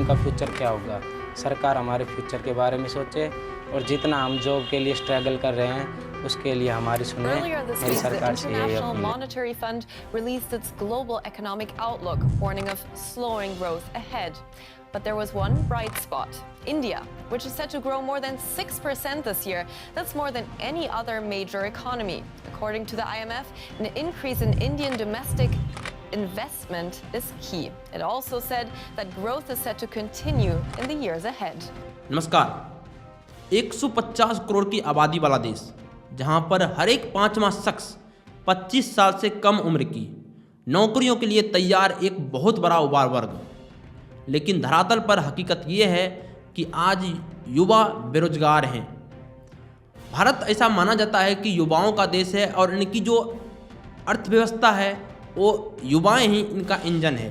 का फ्यूचर क्या होगा। सरकार हमारे फ्यूचर के बारे में सोचे और जितना हम जॉब के लिए स्ट्रगल कर रहे हैं उसके लिए हमारी सुने। Earlier this मेरी week, the सरकार से यही International अपील है। Monetary Fund released its global economic outlook, warning of slowing growth ahead. But there was one bright spot. India, which is set to grow more than 6% this year. That's more than any other major economy. According to the IMF, an increase in Indian domestic investment is key. It also said that growth is set to continue in the years ahead. नमस्कार। 150 करोड़ की आबादी वाला देश, जहां पर हर एक पांचवा शख्स 25 साल से कम उम्र की नौकरियों के लिए तैयार एक बहुत बड़ा उबार वर्ग। लेकिन धरातल पर हकीकत ये है कि आज युवा बेरोजगार हैं। भारत ऐसा माना जाता है कि युवाओं का देश है और इनकी जो अर्थव्यवस्था है वो युवाएं ही इनका इंजन है।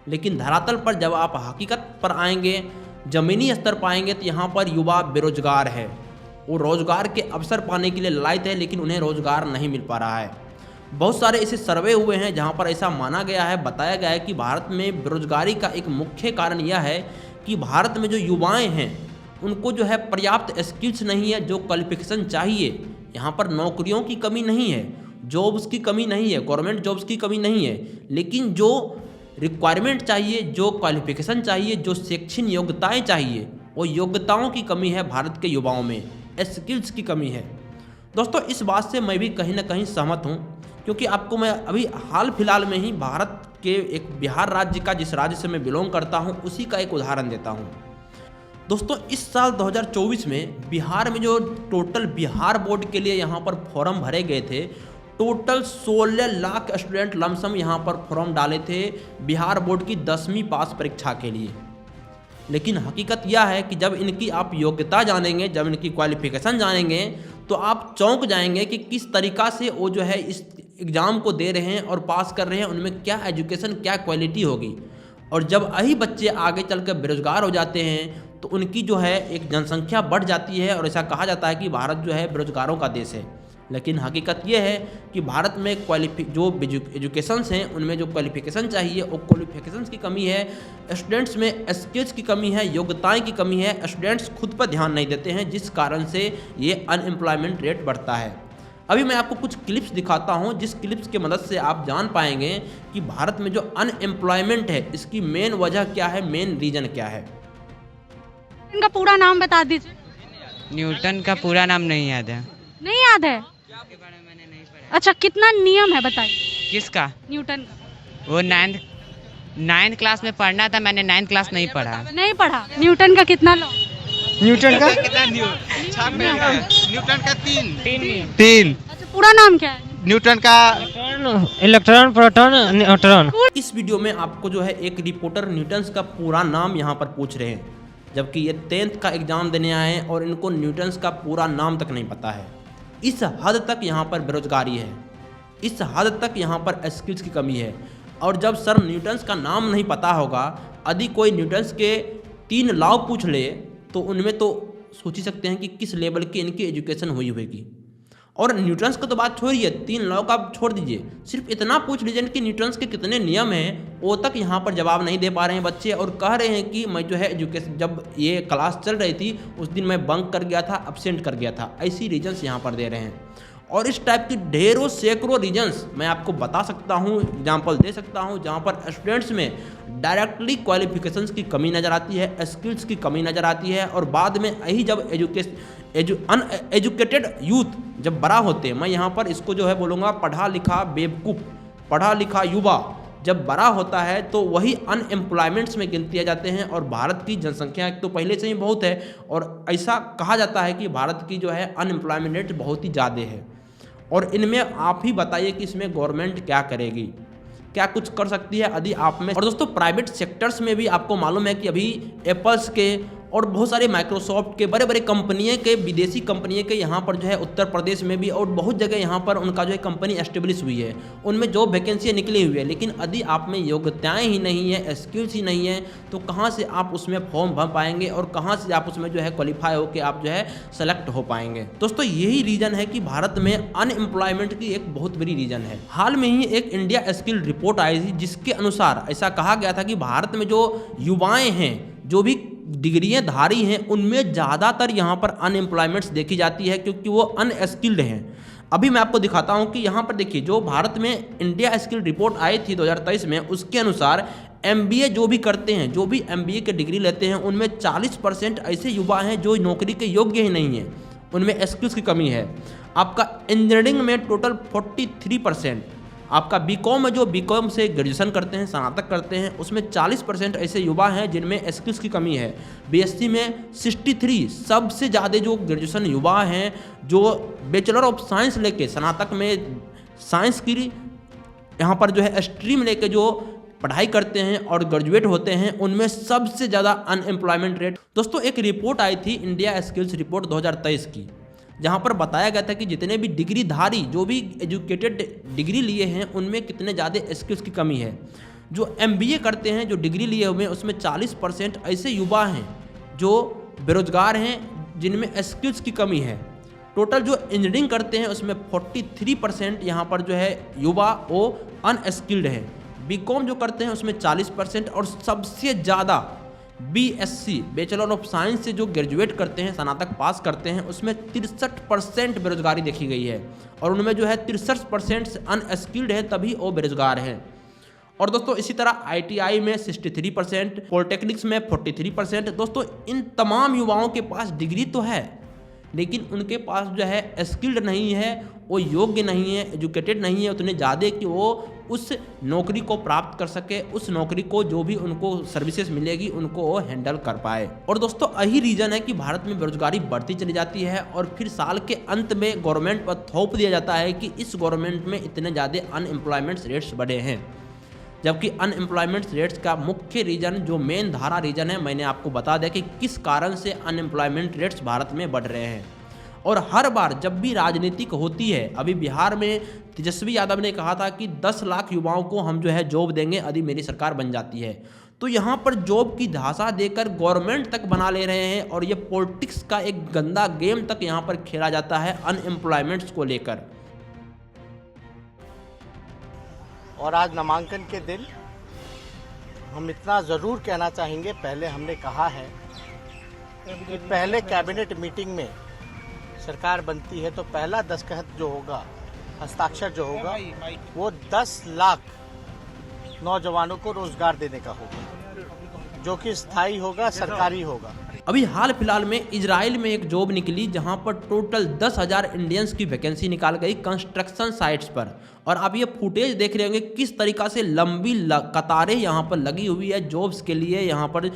लेकिन धरातल पर जब आप हकीकत पर आएंगे, ज़मीनी स्तर पाएंगे, तो यहाँ पर युवा बेरोजगार है। वो रोज़गार के अवसर पाने के लिए लायक है, लेकिन उन्हें रोज़गार नहीं मिल पा रहा है। बहुत सारे ऐसे सर्वे हुए हैं जहाँ पर ऐसा माना गया है, बताया गया है कि भारत में बेरोजगारी का एक मुख्य कारण यह है कि भारत में जो युवाएँ हैं उनको जो है पर्याप्त स्किल्स नहीं है, जो क्वालिफिकेशन चाहिए। यहाँ पर नौकरियों की कमी नहीं है, जॉब्स की कमी नहीं है, गवर्नमेंट जॉब्स की कमी नहीं है, लेकिन जो रिक्वायरमेंट चाहिए, जो क्वालिफिकेशन चाहिए, जो शैक्षणिक योग्यताएं चाहिए, वो योग्यताओं की कमी है। भारत के युवाओं में स्किल्स की कमी है। दोस्तों, इस बात से मैं भी कहीं ना कहीं सहमत हूँ, क्योंकि आपको मैं अभी हाल फिलहाल में ही भारत के एक बिहार राज्य का, जिस राज्य से मैं बिलोंग करता हूँ, उसी का एक उदाहरण देता हूँ। दोस्तों, इस साल 2024 में बिहार में जो टोटल बिहार बोर्ड के लिए यहाँ पर फॉर्म भरे गए थे, टोटल 16 लाख स्टूडेंट लमसम यहाँ पर फॉर्म डाले थे बिहार बोर्ड की 10वीं पास परीक्षा के लिए। लेकिन हकीकत यह है कि जब इनकी आप योग्यता जानेंगे, जब इनकी क्वालिफिकेशन जानेंगे, तो आप चौंक जाएंगे कि किस तरीक़ा से वो जो है इस एग्ज़ाम को दे रहे हैं और पास कर रहे हैं, उनमें क्या एजुकेशन, क्या क्वालिटी होगी। और जब यही बच्चे आगे चलकर बेरोजगार हो जाते हैं तो उनकी जो है एक जनसंख्या बढ़ जाती है और ऐसा कहा जाता है कि भारत जो है बेरोजगारों का देश है। लेकिन हकीकत ये है कि भारत में जो एजुकेशंस हैं उनमें जो क्वालिफिकेशन चाहिए वो क्वालिफिकेशंस की कमी है, स्टूडेंट्स में स्किल्स की कमी है, योग्यताएं की कमी है। स्टूडेंट्स खुद पर ध्यान नहीं देते हैं, जिस कारण से ये अनएम्प्लॉयमेंट रेट बढ़ता है। अभी मैं आपको कुछ क्लिप्स दिखाता हूं, जिस क्लिप्स की मदद से आप जान पाएंगे कि भारत में जो अनएम्प्लॉयमेंट है इसकी मेन वजह क्या है, मेन रीजन क्या है। इनका पूरा नाम बता दीजिए। न्यूटन का पूरा नाम नहीं याद है। नहीं याद है? के बारे में मैंने नहीं पढ़ा। अच्छा, कितना नियम है बताइए। किसका? न्यूटन का। वो नाइन्थ क्लास में पढ़ना था, मैंने 9th क्लास नहीं पढ़ा। नहीं पढ़ा। न्यूटन का कितना लॉ? न्यूटन का कितना न्यूटन का तीन। अच्छा, पूरा नाम क्या है? न्यूटन का इलेक्ट्रॉन, प्रोटॉन, न्यूट्रॉन। इस वीडियो में आपको जो है एक रिपोर्टर न्यूटन्स का पूरा नाम यहाँ पर पूछ रहे हैं, जबकि ये 10th का एग्ज़ाम देने आए हैं और इनको न्यूटन्स का पूरा नाम तक नहीं पता है। इस हद तक यहाँ पर बेरोजगारी है, इस हद तक यहाँ पर स्किल्स की कमी है। और जब सर न्यूटन्स का नाम नहीं पता होगा, यदि कोई न्यूटन्स के 3 लॉ पूछ ले तो उनमें तो सोच ही सकते हैं कि किस लेवल की इनकी एजुकेशन हुई होगी। और न्यूटन्स का तो बात छोड़िए, 3 लॉ का छोड़ दीजिए, सिर्फ इतना पूछ लीजिए कि न्यूटन्स के कितने नियम हैं, वो तक यहाँ पर जवाब नहीं दे पा रहे हैं बच्चे। और कह रहे हैं कि मैं जो है एजुकेशन, जब ये क्लास चल रही थी उस दिन मैं बंक कर गया था, अब्सेंट कर गया था, ऐसी रीजन्स यहाँ पर दे रहे हैं। और इस टाइप की ढेरों सैकड़ों रीजन्स मैं आपको बता सकता हूँ, एग्जाम्पल दे सकता हूँ, जहाँ पर स्टूडेंट्स में डायरेक्टली क्वालिफिकेशंस की कमी नज़र आती है, स्किल्स की कमी नज़र आती है। और बाद में यही जब अनएजुकेटेड यूथ जब बड़ा होते हैं, मैं यहाँ पर इसको जो है बोलूँगा पढ़ा लिखा बेवकूफ़, पढ़ा लिखा युवा जब बड़ा होता है तो वही अनएम्प्लॉयमेंट्स में गिनती जाते हैं। और भारत की जनसंख्या एक तो पहले से ही बहुत है, और ऐसा कहा जाता है कि भारत की जो है अनएम्प्लॉयमेंट रेट बहुत ही ज़्यादा है। और इनमें आप ही बताइए कि इसमें गवर्नमेंट क्या करेगी, क्या कुछ कर सकती है यदि आप में। और दोस्तों, प्राइवेट सेक्टर्स में भी आपको मालूम है कि अभी एप्पल्स के और बहुत सारे माइक्रोसॉफ्ट के बड़े बड़े कंपनियों के, विदेशी कंपनियों के यहाँ पर जो है उत्तर प्रदेश में भी और बहुत जगह यहाँ पर उनका जो है कंपनी एस्टेब्लिश हुई है, उनमें जॉब वैकेंसियाँ निकली हुई है। लेकिन यदि आप में योग्यताएं ही नहीं है, स्किल्स ही नहीं है, तो कहाँ से आप उसमें फॉर्म भर पाएंगे और कहाँ से आप उसमें जो है क्वालिफाई होकर आप जो है सेलेक्ट हो पाएंगे। दोस्तों, यही रीज़न है कि भारत में अनएम्प्लॉयमेंट की एक बहुत बड़ी रीज़न है। हाल में ही एक इंडिया स्किल रिपोर्ट आई थी, जिसके अनुसार ऐसा कहा गया था कि भारत में जो युवाएँ हैं, जो भी डिग्रियां धारी हैं उनमें ज़्यादातर यहाँ पर अनएम्प्लॉयमेंट्स देखी जाती है, क्योंकि वो अनस्किल्ड हैं। अभी मैं आपको दिखाता हूँ कि यहाँ पर देखिए, जो भारत में इंडिया स्किल रिपोर्ट आई थी 2023 में, उसके अनुसार MBA जो भी करते हैं, जो भी MBA की डिग्री लेते हैं, उनमें 40% ऐसे युवा हैं जो नौकरी के योग्य ही नहीं हैं, उनमें स्किल्स की कमी है। आपका इंजीनियरिंग में टोटल 43%, आपका बीकॉम में जो बीकॉम से ग्रेजुएशन करते हैं, स्नातक करते हैं, उसमें 40% ऐसे युवा हैं जिनमें स्किल्स की कमी है। BSc में 63, सबसे ज़्यादा जो ग्रेजुएशन युवा हैं जो बैचलर ऑफ साइंस लेके स्नातक में साइंस की यहाँ पर जो है स्ट्रीम लेके जो पढ़ाई करते हैं और ग्रेजुएट होते हैं, उनमें सबसे ज़्यादा अनएम्प्लॉयमेंट रेट। दोस्तों, एक रिपोर्ट आई थी इंडिया स्किल्स रिपोर्ट 2023 की, जहाँ पर बताया गया था कि जितने भी डिग्रीधारी, जो भी एजुकेटेड डिग्री लिए हैं, उनमें कितने ज़्यादा स्किल्स की कमी है। जो MBA करते हैं, जो डिग्री लिए हुए हैं, उसमें 40% ऐसे युवा हैं जो बेरोजगार हैं, जिनमें स्किल्स की कमी है। टोटल जो इंजीनियरिंग करते हैं उसमें 43% यहाँ पर जो है युवा वो अनस्किल्ड है। बीकॉम जो करते हैं उसमें 40%, और सबसे ज़्यादा BSc बैचलर ऑफ साइंस से जो ग्रेजुएट करते हैं, स्नातक पास करते हैं, उसमें 63% बेरोजगारी देखी गई है, और उनमें जो है 63% अनस्किल्ड है, तभी वो बेरोजगार हैं। और दोस्तों इसी तरह ITI में 63%, पॉलिटेक्निक्स में 43%। दोस्तों, इन तमाम युवाओं के पास डिग्री तो है, लेकिन उनके पास जो है स्किल्ड नहीं है, वो योग्य नहीं है, एजुकेटेड नहीं है उतने ज़्यादा कि वो उस नौकरी को प्राप्त कर सके, उस नौकरी को जो भी उनको सर्विसेज मिलेगी उनको वो हैंडल कर पाए। और दोस्तों, यही रीज़न है कि भारत में बेरोजगारी बढ़ती चली जाती है, और फिर साल के अंत में गवर्नमेंट पर थोप दिया जाता है कि इस गवर्नमेंट में इतने ज़्यादा अनएम्प्लॉयमेंट रेट्स बढ़े हैं, जबकि अनएम्प्लॉयमेंट रेट्स का मुख्य रीज़न, जो मेन धारा रीज़न है, मैंने आपको बता दिया कि किस कारण से अनएम्प्लॉयमेंट रेट्स भारत में बढ़ रहे हैं। और हर बार जब भी राजनीतिक होती है, अभी बिहार में तेजस्वी यादव ने कहा था कि 10 लाख युवाओं को हम जो है जॉब देंगे यदि मेरी सरकार बन जाती है, तो यहाँ पर जॉब की झांसा देकर गवर्नमेंट तक बना ले रहे हैं, और ये पॉलिटिक्स का एक गंदा गेम तक यहाँ पर खेला जाता है अनएम्प्लॉयमेंट्स को लेकर। और आज नामांकन के दिन हम इतना ज़रूर कहना चाहेंगे, पहले हमने कहा है कि पहले कैबिनेट मीटिंग में सरकार बनती है तो पहला दस्तखत जो होगा, हस्ताक्षर जो होगा, वो 10 लाख नौजवानों को रोजगार देने का होगा, जो कि स्थायी होगा, सरकारी होगा। अभी हाल फिलहाल में इजराइल में एक जॉब निकली, जहां पर टोटल 10,000 इंडियंस की वैकेंसी निकाल गई कंस्ट्रक्शन साइट्स पर। और आप ये फुटेज देख रहे होंगे किस तरीक़ा से लंबी कतारें यहाँ पर लगी हुई है जॉब्स के लिए यहाँ पर।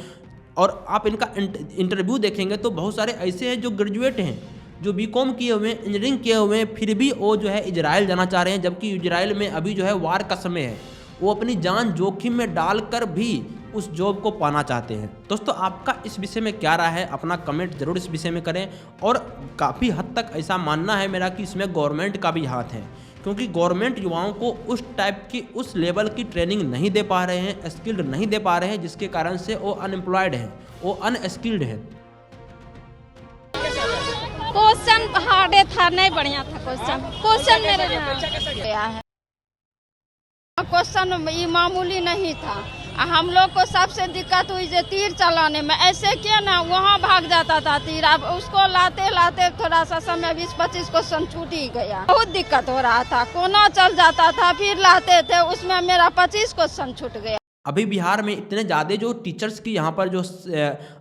और आप इनका इंटरव्यू देखेंगे तो बहुत सारे ऐसे हैं जो ग्रेजुएट हैं, जो बीकॉम किए हुए हैं, इंजीनियरिंग किए हुए हैं, फिर भी वो जो है इजराइल जाना चाह रहे हैं, जबकि इजराइल में अभी जो है वार का समय है, वो अपनी जान जोखिम में डालकर भी उस जॉब को पाना चाहते हैं। दोस्तों, आपका इस विषय में क्या राय है, अपना कमेंट जरूर इस विषय में करें। और काफ़ी हद तक ऐसा मानना है मेरा कि इसमें गवर्नमेंट का भी हाथ है, क्योंकि गवर्नमेंट युवाओं को उस टाइप की, उस लेवल की ट्रेनिंग नहीं दे पा रहे हैं, स्किल्ड नहीं दे पा रहे हैं, जिसके कारण से वो अनएम्प्लॉयड हैं, वो अनस्किल्ड हैं। क्वेश्चन हार्डे था, नहीं बढ़िया था क्वेश्चन मेरे गया है। क्वेश्चन ये मामूली नहीं था। हम लोग को सबसे दिक्कत हुई जो तीर चलाने में, ऐसे किया ना वहाँ भाग जाता था तीर, अब उसको लाते लाते थोड़ा सा समय 20-25 क्वेश्चन छूट ही गया। बहुत दिक्कत हो रहा था, कोना चल जाता था, फिर लाते थे, उसमें मेरा 25 क्वेश्चन छूट गया। अभी बिहार में इतने ज़्यादा जो टीचर्स की यहाँ पर जो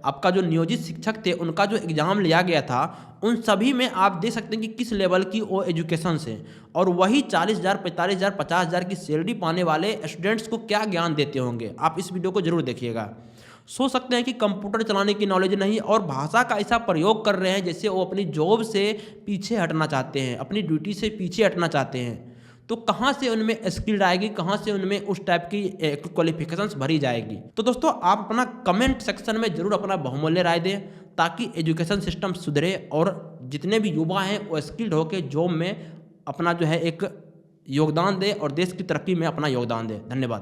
आपका जो नियोजित शिक्षक थे, उनका जो एग्ज़ाम लिया गया था, उन सभी में आप देख सकते हैं कि किस लेवल की वो एजुकेशन से, और वही 40,000, 45,000, 50,000 की सैलरी पाने वाले स्टूडेंट्स को क्या ज्ञान देते होंगे। आप इस वीडियो को जरूर देखिएगा। सोच सकते हैं कि कंप्यूटर चलाने की नॉलेज नहीं, और भाषा का ऐसा प्रयोग कर रहे हैं जैसे वो अपनी जॉब से पीछे हटना चाहते हैं, अपनी ड्यूटी से पीछे हटना चाहते हैं। तो कहाँ से उनमें स्किल्ड आएगी, कहाँ से उनमें उस टाइप की क्वालिफिकेशंस भरी जाएगी। तो दोस्तों, आप अपना कमेंट सेक्शन में जरूर अपना बहुमूल्य राय दें, ताकि एजुकेशन सिस्टम सुधरे और जितने भी युवा हैं वो स्किल्ड होकर जॉब में अपना जो है एक योगदान दें और देश की तरक्की में अपना योगदान दें। धन्यवाद।